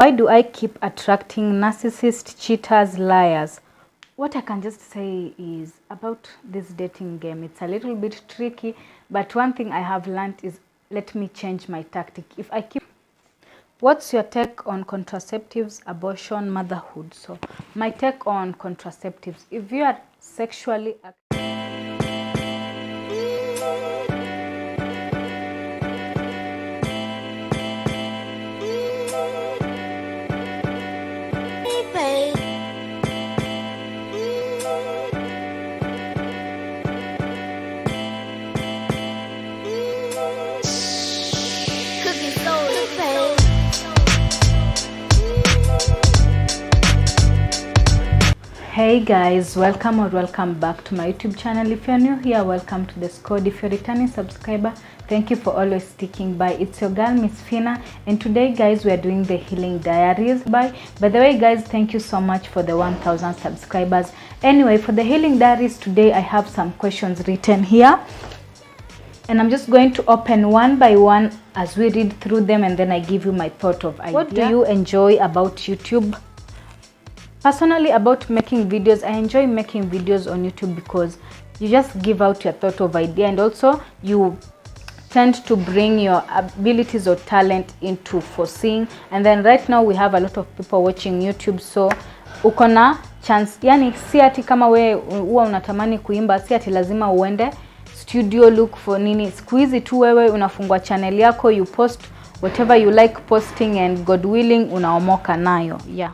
Why do I keep attracting narcissists, cheaters, liars? What I can just say is about this dating game, it's a little bit tricky, but one thing I have learned is let me change my tactic. If I keep... What's your take on contraceptives, abortion, motherhood? So my take on contraceptives, if you are sexually active, hey guys, welcome or welcome back to my YouTube channel. If you're new here, welcome to the squad. If you're a returning subscriber, thank you for always sticking by. It's your girl Miss Fina, and today guys we are doing the healing diaries. By the way guys, thank you so much for the 1000 subscribers. Anyway, for the healing diaries today I have some questions written here, and I'm just going to open one by one as we read through them, and then I give you my thought of idea. What do you enjoy about YouTube? Personally, about making videos, I enjoy making videos on YouTube because you just give out your thought of idea, and also you tend to bring your abilities or talent into foreseeing. And then right now we have a lot of people watching YouTube, so uko na chance, yani si ati kama we huwa unatamani kuimba, si ati lazima uende studio look for nini. Siku hizi tu wewe unafungua channel yako, you post whatever you like posting, and God willing unaomoka nayo. Yeah.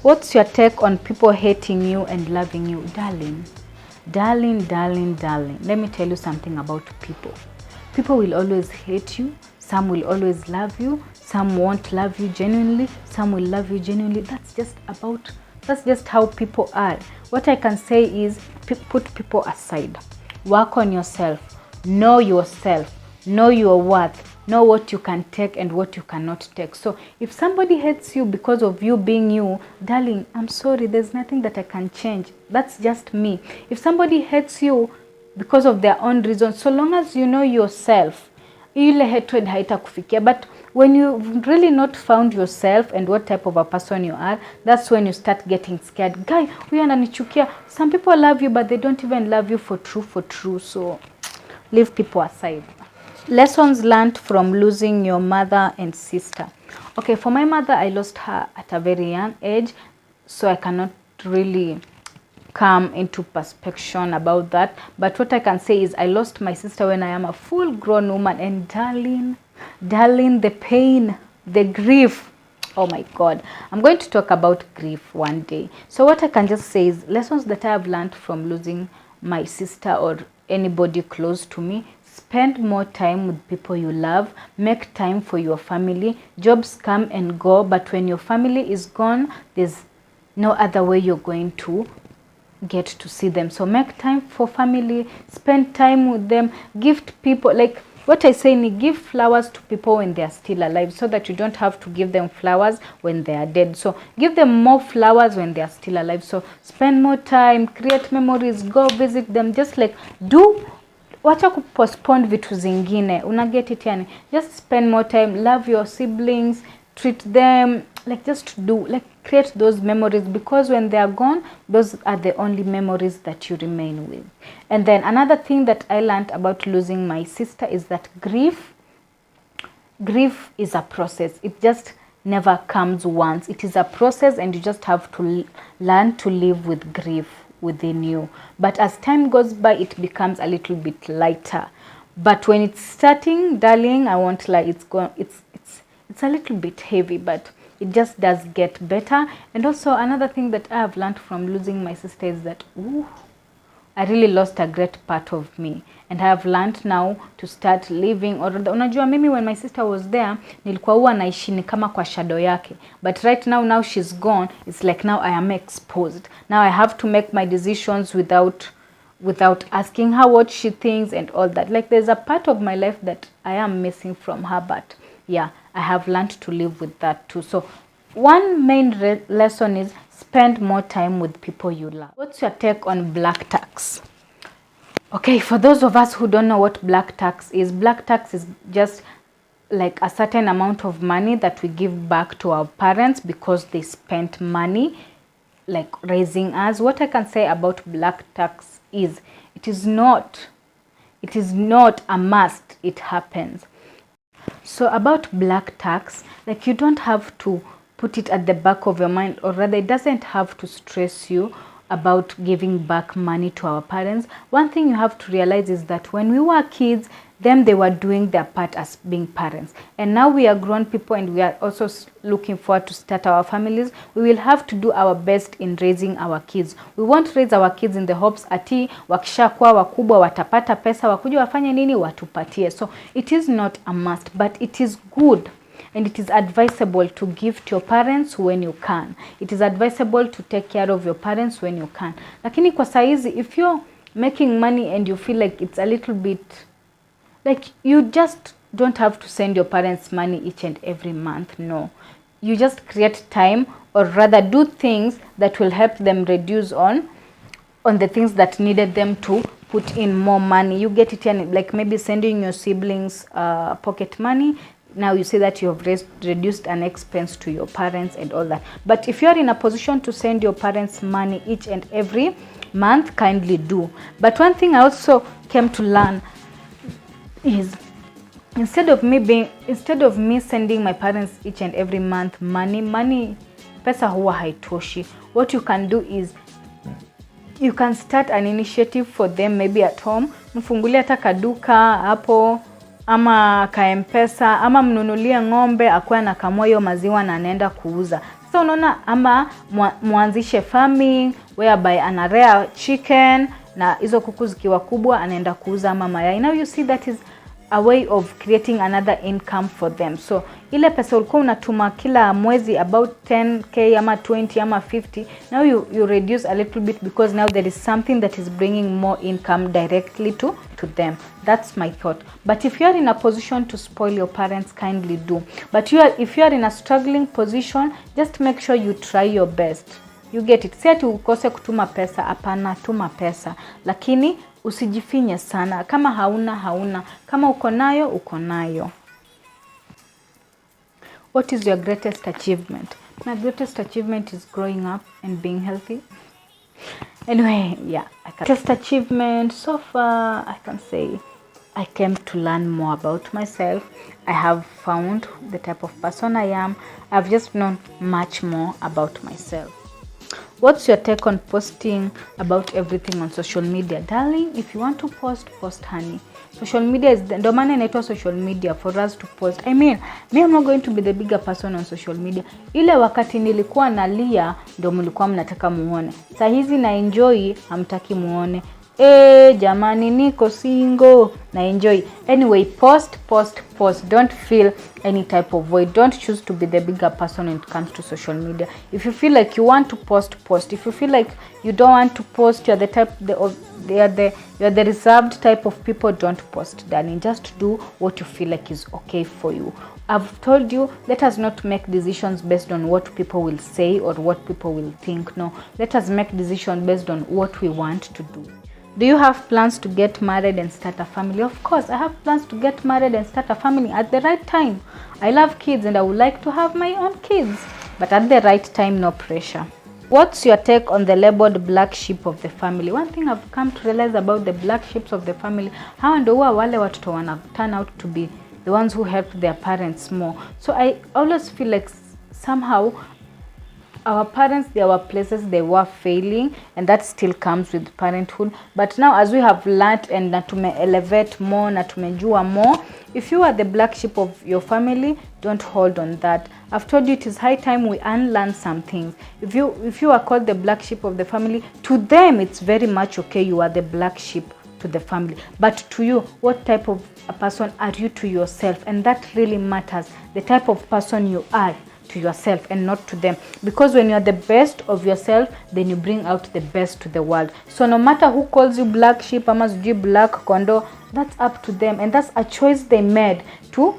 What's your take on people hating you and loving you? Darling, let me tell you something about people. People will always hate you. Some will always love you. Some won't love you genuinely. Some will love you genuinely. That's just how people are. What I can say is put people aside. Work on yourself. Know yourself. Know your worth. Know what you can take and what you cannot take. So if somebody hates you because of you being you, darling, I'm sorry, there's nothing that I can change. That's just me. If somebody hates you because of their own reasons, so long as you know yourself, ile hatred haitakufikia. But when you've really not found yourself and what type of a person you are, that's when you start getting scared. Guy, huyu ananichukia. Some people love you, but they don't even love you for true. So leave people aside. Lessons learned from losing your mother and sister. Okay, for my mother, I lost her at a very young age, so I cannot really come into perspective about that. But what I can say is I lost my sister when I am a full-grown woman, and darling, the pain, the grief. Oh my God, I'm going to talk about grief one day. So what I can just say is lessons that I have learned from losing my sister or anybody close to me. Spend more time with people you love. Make time for your family. Jobs come and go, but when your family is gone, there's no other way you're going to get to see them. So make time for family. Spend time with them. Gift people, like what I say, give flowers to people when they are still alive, so that you don't have to give them flowers when they are dead. So give them more flowers when they are still alive. So spend more time, create memories, go visit them. Just like wacha kupostpone vitu zingine. Una get it yani? Just spend more time, love your siblings, treat them, like just create those memories, because when they are gone, those are the only memories that you remain with. And then another thing that I learned about losing my sister is that grief is a process. It just never comes once. It is a process, and you just have to learn to live with grief within you. But as time goes by, it becomes a little bit lighter. But when it's starting, darling, I won't lie, it's a little bit heavy, but it just does get better. And also another thing that I have learned from losing my sister is that I really lost a great part of me, and I have learned now to start living. Or unajua mimi when my sister was there, nilikuwa huwa naishi ni kama kwa shadow yake, but right now she's gone, it's like now I am exposed. Now I have to make my decisions without asking her what she thinks and all that. Like there's a part of my life that I am missing from her, but yeah, I have learned to live with that too. So one main lesson is spend more time with people you love. What's your take on black tax? Okay, for those of us who don't know what black tax is just like a certain amount of money that we give back to our parents because they spent money like raising us. What I can say about black tax is it is not a must, it happens. So about black tax, like you don't have to put it at the back of your mind, or rather it doesn't have to stress you about giving back money to our parents. One thing you have to realize is that when we were kids, them they were doing their part as being parents, and now we are grown people and we are also looking forward to start our families. We will have to do our best in raising our kids. We won't raise our kids in the hopes ati wakishakuwa wakubwa watapata pesa wakuja wafanye nini watupatie. So it is not a must, but it is good and it is advisable to give to your parents when you can. It is advisable to take care of your parents when you can. Lakini kwa saizi, if you're making money and you feel like it's a little bit, like you just don't have to send your parents money each and every month. No. You just create time, or rather do things that will help them reduce on the things that needed them to put in more money. You get it, like maybe sending your siblings pocket money. Now you say that you have reduced an expense to your parents and all that. But if you are in a position to send your parents money each and every month, kindly do. But one thing I also came to learn is instead of me sending my parents each and every month money, pesa huwa haitoshi. What you can do is you can start an initiative for them, maybe at home. Mfungulia hata kaduka hapo, ama kaempesa, ama mnunulie ng'ombe akuwa na kamua hiyo maziwa na anaenda kuuza. So unaona, ama muanzishe farming whereby anarea chicken na hizo kuku zikiwa kubwa anaenda kuuza ama mayai. Now you see that is a way of creating another income for them. So ile pesa ulikuwa unatuma kila mwezi about 10k ama 20 ama 50, now you reduce a little bit because now there is something that is bringing more income directly to them. That's my thought. But if you are in a position to spoil your parents, kindly do. But if you are in a struggling position, just make sure you try your best. You get it. Si ati ukose kutuma pesa, hapana, tuma pesa, lakini usijifinye sana. Kama hauna, kama uko nayo. What is your greatest achievement? My greatest achievement is growing up and being healthy. Anyway, yeah, greatest achievement so far, I can say I came to learn more about myself. I have found the type of person I am. I've just known much more about myself. What's your take on posting about everything on social media? Darling, if you want to post honey. Social media is the maana inaitwa social media, for us to post. I mean, me I'm not going to be the bigger person on social media. Ile wakati nilikuwa nalia ndio mlikuwa mnataka muone. Saa hizi na enjoy, hamtaki muone. Jamani niko single, na enjoy. Anyway, post. Don't feel any type of way. Don't choose to be the bigger person when it comes to social media. If you feel like you want to post. If you feel like you don't want to post, you're the reserved type of people, don't post, darling. Just do what you feel like is okay for you. I've told you, let us not make decisions based on what people will say or what people will think. No, let us make decisions based on what we want to do. Do you have plans to get married and start a family? Of course, I have plans to get married and start a family at the right time. I love kids and I would like to have my own kids, but at the right time, no pressure. What's your take on the labeled black sheep of the family? One thing I've come to realize about the black sheep of the family, hawa ndio huwa wale watoto wana turn out to be the ones who helped their parents more. So I always feel like somehow our parents, there were places they were failing, and that still comes with parenthood. But now as we have learned and na tume elevate more, na tumejua more, if you are the black sheep of your family, don't hold on that. I've told you it is high time we unlearn some things. If you are called the black sheep of the family, to them it's very much okay, you are the black sheep to the family. But to you, what type of a person are you to yourself? And that really matters, the type of person you are to yourself and not to them, because when you are the best of yourself, then you bring out the best to the world. So no matter who calls you black sheep, ama sijui black kondo, that's up to them, and that's a choice they made to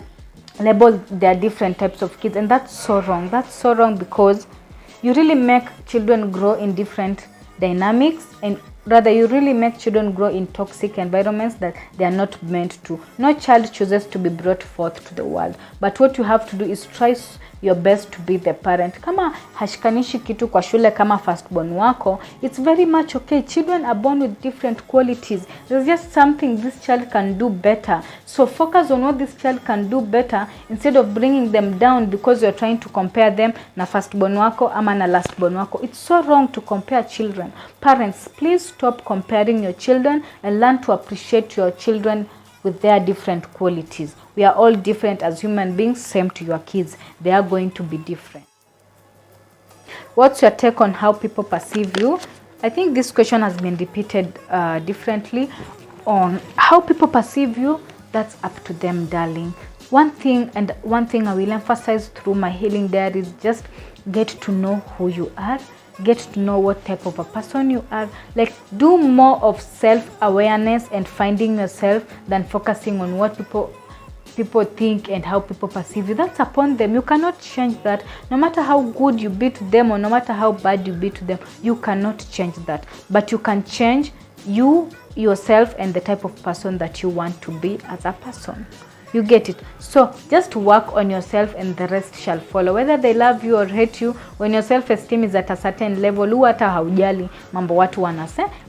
label their different types of kids, and that's so wrong. That's so wrong, because you really make children grow in different dynamics, and rather you really make children grow in toxic environments that they are not meant to. No child chooses to be brought forth to the world, but what you have to do is try your best to be the parent. Kama hashikanishi kitu kwa shule kama firstborn wako, it's very much okay. Children are born with different qualities. There's just something this child can do better, so focus on what this child can do better instead of bringing them down because you're trying to compare them na firstborn wako ama na lastborn wako. It's so wrong to compare children. Parents, please stop comparing your children and learn to appreciate your children with their different qualities. We are all different as human beings. Same to your kids, they are going to be different. What's your take on how people perceive you? I think this question has been repeated differently. On how people perceive you, that's up to them, darling. One thing I will emphasize through my healing diaries, just get to know who you are, get to know what type of a person you are. Like, do more of self-awareness and finding yourself than focusing on what people think and how people perceive you. That's upon them. You cannot change that. No matter how good you be to them or no matter how bad you be to them, you cannot change that. But you can change yourself and the type of person that you want to be as a person. You get it? So just work on yourself and the rest shall follow. Whether they love you or hate you, when your self-esteem is at a certain level, huwa hata haujali mambo watu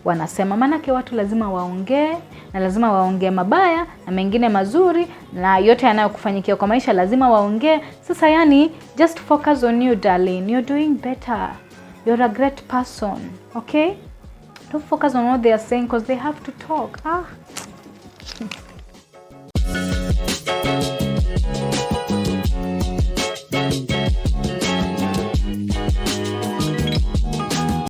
wanasema. Manake watu lazima waongee, na lazima waongee mabaya na mengine mazuri, na yote yanayokufanyikia kwa maisha lazima waongee. Sasa yani, just focus on you, darling. You're doing better. You're a great person. Okay? Don't focus on what they are saying because they have to talk.